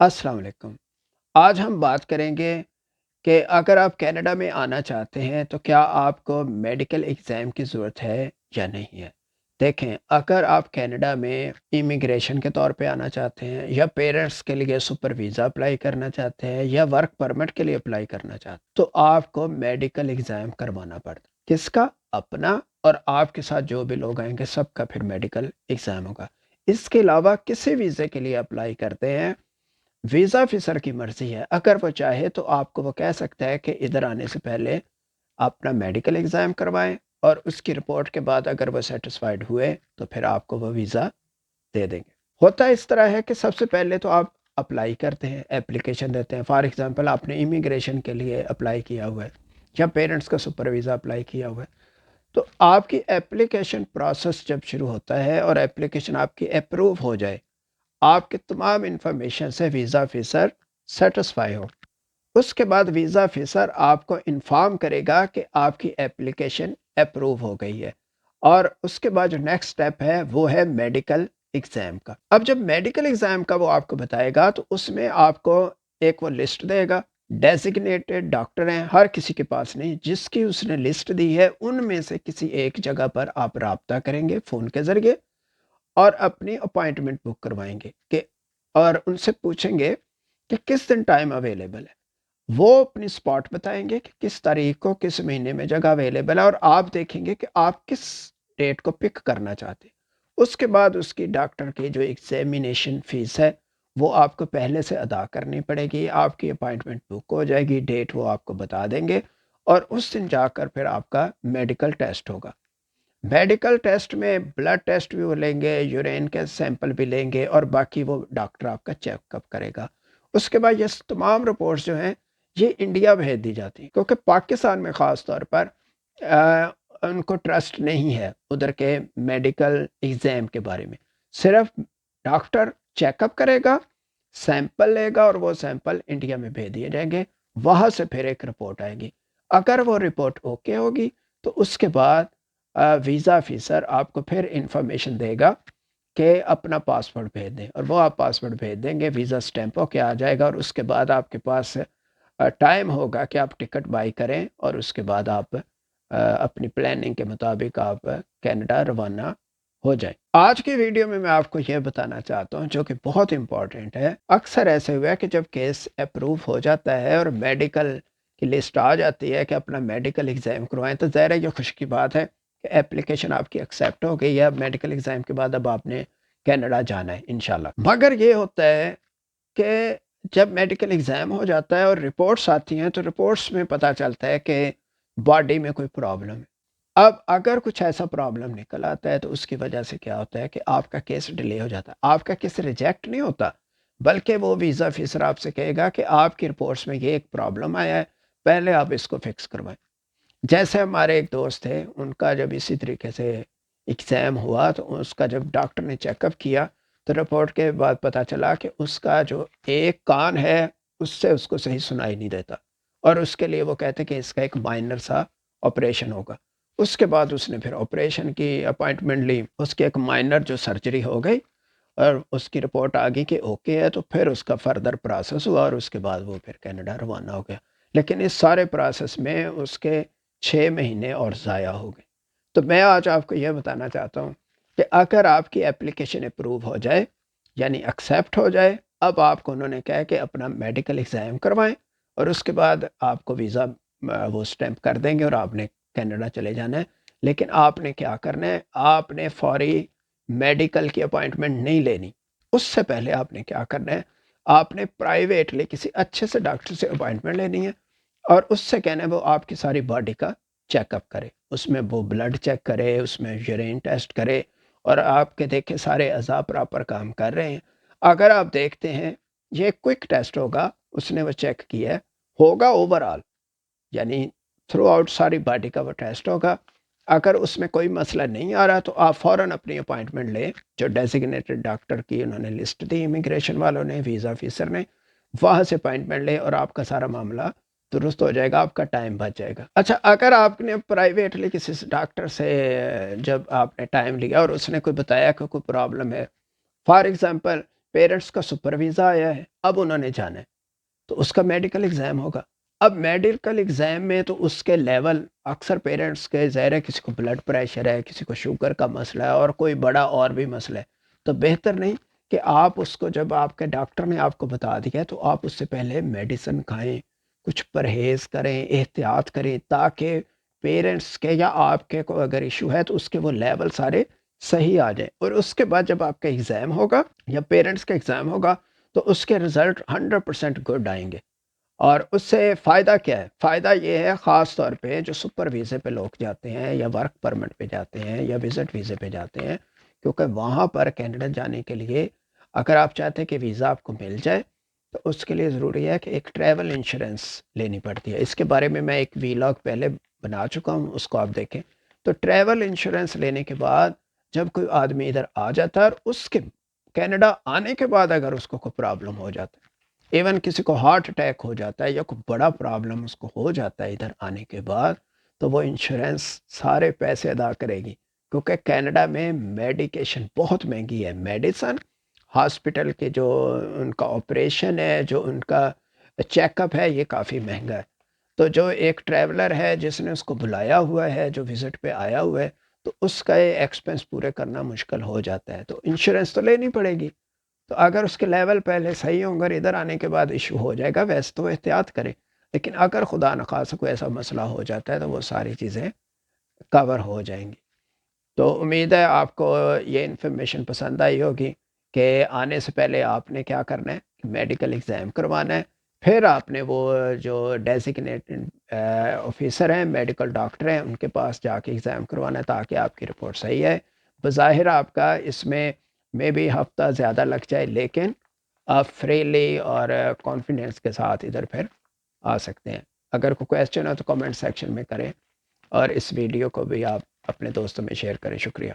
अस्सलाम वालेकुम। आज हम बात करेंगे कि अगर आप कनाडा में आना चाहते हैं तो क्या आपको मेडिकल एग्ज़ाम की ज़रूरत है या नहीं है। देखें, अगर आप कनाडा में इमिग्रेशन के तौर पे आना चाहते हैं या पेरेंट्स के लिए सुपर वीज़ा अप्लाई करना चाहते हैं या वर्क परमिट के लिए अप्लाई करना चाहते हैं तो आपको मेडिकल एग्ज़ाम करवाना पड़ता है। किसका? अपना। और आपके साथ जो भी लोग आएंगे सबका फिर मेडिकल एग्ज़ाम होगा। इसके अलावा किसी वीज़े के लिए अप्लाई करते हैं, वीज़ा ऑफिसर की मर्ज़ी है। अगर वो चाहे तो आपको वो कह सकता है कि इधर आने से पहले अपना मेडिकल एग्ज़ाम करवाएँ और उसकी रिपोर्ट के बाद अगर वो सैटिस्फाइड हुए तो फिर आपको वो वीज़ा दे देंगे। होता इस तरह है कि सबसे पहले तो आप अप्लाई करते हैं, एप्लीकेशन देते हैं। फॉर एग्ज़ाम्पल आपने इमिग्रेशन के लिए अप्लाई किया हुआ है या पेरेंट्स का सुपर वीज़ा अप्लाई किया हुआ है। तो आपकी एप्लीकेशन प्रोसेस जब शुरू होता है और एप्लीकेशन आपकी अप्रूव हो जाए, आपके तमाम इन्फॉर्मेशन से वीज़ा ऑफिसर सेटिस्फाई हो, उसके बाद वीज़ा ऑफिसर आपको इन्फॉर्म करेगा कि आपकी एप्लीकेशन अप्रूव हो गई है। और उसके बाद जो नेक्स्ट स्टेप है वो है मेडिकल एग्ज़ाम का। अब जब मेडिकल एग्ज़ाम का वो आपको बताएगा तो उसमें आपको एक वो लिस्ट देगा। डेजिग्नेटेड डॉक्टर हैं, हर किसी के पास नहीं, जिसकी उसने लिस्ट दी है उनमें से किसी एक जगह पर आप राब्ता करेंगे फ़ोन के ज़रिए और अपनी अपॉइंटमेंट बुक करवाएँगे कि और उनसे पूछेंगे कि किस दिन टाइम अवेलेबल है। वो अपनी स्पॉट बताएँगे कि किस तारीख को, किस महीने में जगह अवेलेबल है और आप देखेंगे कि आप किस डेट को पिक करना चाहते हैं। उसके बाद उसकी डॉक्टर की जो एग्ज़ामिनेशन फ़ीस है, वो आपको पहले से अदा करनी पड़ेगी। आपकी अपॉइंटमेंट बुक हो जाएगी, डेट वो आपको बता देंगे और उस दिन जाकर फिर आपका मेडिकल टेस्ट होगा। मेडिकल टेस्ट में ब्लड टेस्ट भी वो लेंगे, यूरिन के सैंपल भी लेंगे और बाकी वो डॉक्टर आपका चेकअप करेगा। उसके बाद ये तमाम रिपोर्ट्स जो हैं ये इंडिया भेज दी जाती हैं, क्योंकि पाकिस्तान में ख़ास तौर पर उनको ट्रस्ट नहीं है उधर के मेडिकल एग्ज़ाम के बारे में। सिर्फ डॉक्टर चेकअप करेगा, सैंपल लेगा और वो सैंपल इंडिया में भेज दिए जाएंगे। वहाँ से फिर एक रिपोर्ट आएगी। अगर वो रिपोर्ट ओके होगी तो उसके बाद वीज़ा ऑफिसर आपको फिर इंफॉर्मेशन देगा कि अपना पासपोर्ट भेज दें और वो आप पासपोर्ट भेज देंगे, वीज़ा स्टैंप होके आ जाएगा और उसके बाद आपके पास टाइम होगा कि आप टिकट बाई करें और उसके बाद आप अपनी प्लानिंग के मुताबिक आप कनाडा रवाना हो जाए। आज की वीडियो में मैं आपको यह बताना चाहता हूँ जो कि बहुत इंपॉर्टेंट है। अक्सर ऐसे हुआ है कि जब केस अप्रूव हो जाता है और मेडिकल की लिस्ट आ जाती है कि अपना मेडिकल एग्ज़ाम करवाएं, तो ज़ाहिर है ये खुशी की बात है कि एप्लीकेशन आपकी एक्सेप्ट हो गई है। अब मेडिकल एग्ज़ाम के बाद अब आपने कनाडा जाना है इंशाल्लाह। मगर ये होता है कि जब मेडिकल एग्ज़ाम हो जाता है और रिपोर्ट्स आती हैं तो रिपोर्ट्स में पता चलता है कि बॉडी में कोई प्रॉब्लम है। अब अगर कुछ ऐसा प्रॉब्लम निकल आता है तो उसकी वजह से क्या होता है कि आपका केस डिले हो जाता है। आपका केस रिजेक्ट नहीं होता, बल्कि वो वीज़ा ऑफिसर आपसे कहेगा कि आपकी रिपोर्ट्स में ये एक प्रॉब्लम आया है, पहले आप इसको फिक्स करवाएं। जैसे हमारे एक दोस्त थे, उनका जब इसी तरीके से एग्ज़ाम हुआ तो उसका जब डॉक्टर ने चेकअप किया तो रिपोर्ट के बाद पता चला कि उसका जो एक कान है उससे उसको सही सुनाई नहीं देता और उसके लिए वो कहते कि इसका एक माइनर सा ऑपरेशन होगा। उसके बाद उसने फिर ऑपरेशन की अपॉइंटमेंट ली, उसकी एक माइनर जो सर्जरी हो गई और उसकी रिपोर्ट आ गई कि ओके है, तो फिर उसका फर्दर प्रोसेस हुआ और उसके बाद वो फिर कनाडा रवाना हो गया। लेकिन इस सारे प्रोसेस में उसके 6 महीने और ज़ाया हो गए। तो मैं आज आपको यह बताना चाहता हूँ कि अगर आपकी एप्लीकेशन अप्रूव हो जाए, यानी एक्सेप्ट हो जाए, अब आपको उन्होंने कहा कि अपना मेडिकल एग्ज़ाम करवाएं और उसके बाद आपको वीज़ा वो स्टैंप कर देंगे और आपने कनाडा चले जाना है। लेकिन आपने क्या करना है, आपने फौरी मेडिकल की अपॉइंटमेंट नहीं लेनी। उससे पहले आपने क्या करना है, आपने प्राइवेटली किसी अच्छे से डॉक्टर से अपॉइंटमेंट लेनी है और उससे कहना है वो आपकी सारी बॉडी का चेकअप करे। उसमें वो ब्लड चेक करे, उसमें यूरिन टेस्ट करे और आपके देखे सारे अज़ा प्रॉपर काम कर रहे हैं। अगर आप देखते हैं ये क्विक टेस्ट होगा, उसने वो चेक किया है, होगा ओवरऑल, यानी थ्रू आउट सारी बॉडी का वो टेस्ट होगा। अगर उसमें कोई मसला नहीं आ रहा तो आप फ़ौरन अपनी अपॉइंटमेंट लें। जो डेजिग्नेटेड डॉक्टर की उन्होंने लिस्ट दी इमिग्रेशन वालों ने, वीज़ा ऑफिसर ने, वहाँ से अपॉइंटमेंट लें और आपका सारा मामला दुरुस्त हो जाएगा, आपका टाइम बच जाएगा। अच्छा, अगर आपने प्राइवेटली किसी से डॉक्टर से जब आपने टाइम लिया और उसने कोई बताया कि कोई प्रॉब्लम है, फॉर एग्ज़ाम्पल پیرنٹس کا سپر ویزا آیا ہے، اب انہوں نے جانا ہے تو اس کا میڈیکل ایگزام ہوگا۔ اب میڈیکل ایگزام میں تو اس کے لیول اکثر پیرنٹس کے ظاہر ہے، کسی کو بلڈ پریشر ہے، کسی کو شوگر کا مسئلہ ہے اور کوئی بڑا اور بھی مسئلہ ہے، تو بہتر نہیں کہ آپ اس کو، جب آپ کے ڈاکٹر نے آپ کو بتا دیا تو آپ اس سے پہلے میڈیسن کھائیں، کچھ پرہیز کریں، احتیاط کریں، تاکہ پیرنٹس کے یا آپ کے کو اگر ایشو ہے تو اس کے وہ لیول سارے صحیح آ جائیں، اور اس کے بعد جب آپ کا ایگزام ہوگا یا پیرنٹس کا ایگزام ہوگا تو اس کے رزلٹ 100% گڈ آئیں گے۔ اور اس سے فائدہ کیا ہے؟ فائدہ یہ ہے خاص طور پہ جو سپر ویزے پہ لوگ جاتے ہیں یا ورک پرمٹ پہ جاتے ہیں یا وزٹ ویزے پہ جاتے ہیں، کیونکہ وہاں پر کینیڈا جانے کے لیے اگر آپ چاہتے ہیں کہ ویزا آپ کو مل جائے تو اس کے لیے ضروری ہے کہ ایک ٹریول انشورنس لینی پڑتی ہے۔ اس کے بارے میں ایک ویلاگ پہلے بنا چکا ہوں، اس کو آپ دیکھیں۔ تو ٹریول انشورنس لینے کے بعد جب کوئی آدمی ادھر آ جاتا ہے اور اس کے کینیڈا آنے کے بعد اگر اس کو کوئی پرابلم ہو جاتا ہے، ایون کسی کو ہارٹ اٹیک ہو جاتا ہے یا کوئی بڑا پرابلم اس کو ہو جاتا ہے ادھر آنے کے بعد، تو وہ انشورنس سارے پیسے ادا کرے گی، کیونکہ کینیڈا میں میڈیکیشن بہت مہنگی ہے۔ میڈیسن، ہاسپٹل کے جو ان کا آپریشن ہے، جو ان کا چیک اپ ہے، یہ کافی مہنگا ہے۔ تو جو ایک ٹریولر ہے جس نے اس کو بلایا ہوا ہے، جو وزٹ پہ آیا ہوا ہے، تو اس کا یہ ایکسپنس پورے کرنا مشکل ہو جاتا ہے، تو انشورنس تو لینی پڑے گی۔ تو اگر اس کے لیول پہلے صحیح ہوں گے، ادھر آنے کے بعد ایشو ہو جائے گا، ویسے تو احتیاط کریں، لیکن اگر خدا نخواستہ کوئی ایسا مسئلہ ہو جاتا ہے تو وہ ساری چیزیں کور ہو جائیں گی۔ تو امید ہے آپ کو یہ انفارمیشن پسند آئی ہوگی کہ آنے سے پہلے آپ نے کیا کرنا ہے، میڈیکل ایگزام کروانا ہے، پھر آپ نے وہ جو ڈیزگنیٹڈ آفیسر ہیں، میڈیکل ڈاکٹر ہیں، ان کے پاس جا کے ایگزام کروانا ہے تاکہ آپ کی رپورٹ صحیح ہے۔ بظاہر آپ کا اس میں بھی ہفتہ زیادہ لگ جائے، لیکن آپ فریلی اور کانفیڈنس کے ساتھ ادھر پھر آ سکتے ہیں۔ اگر کوئی کویسچن ہو تو کمنٹ سیکشن میں کریں، اور اس ویڈیو کو بھی آپ اپنے دوستوں میں شیئر کریں۔ شکریہ۔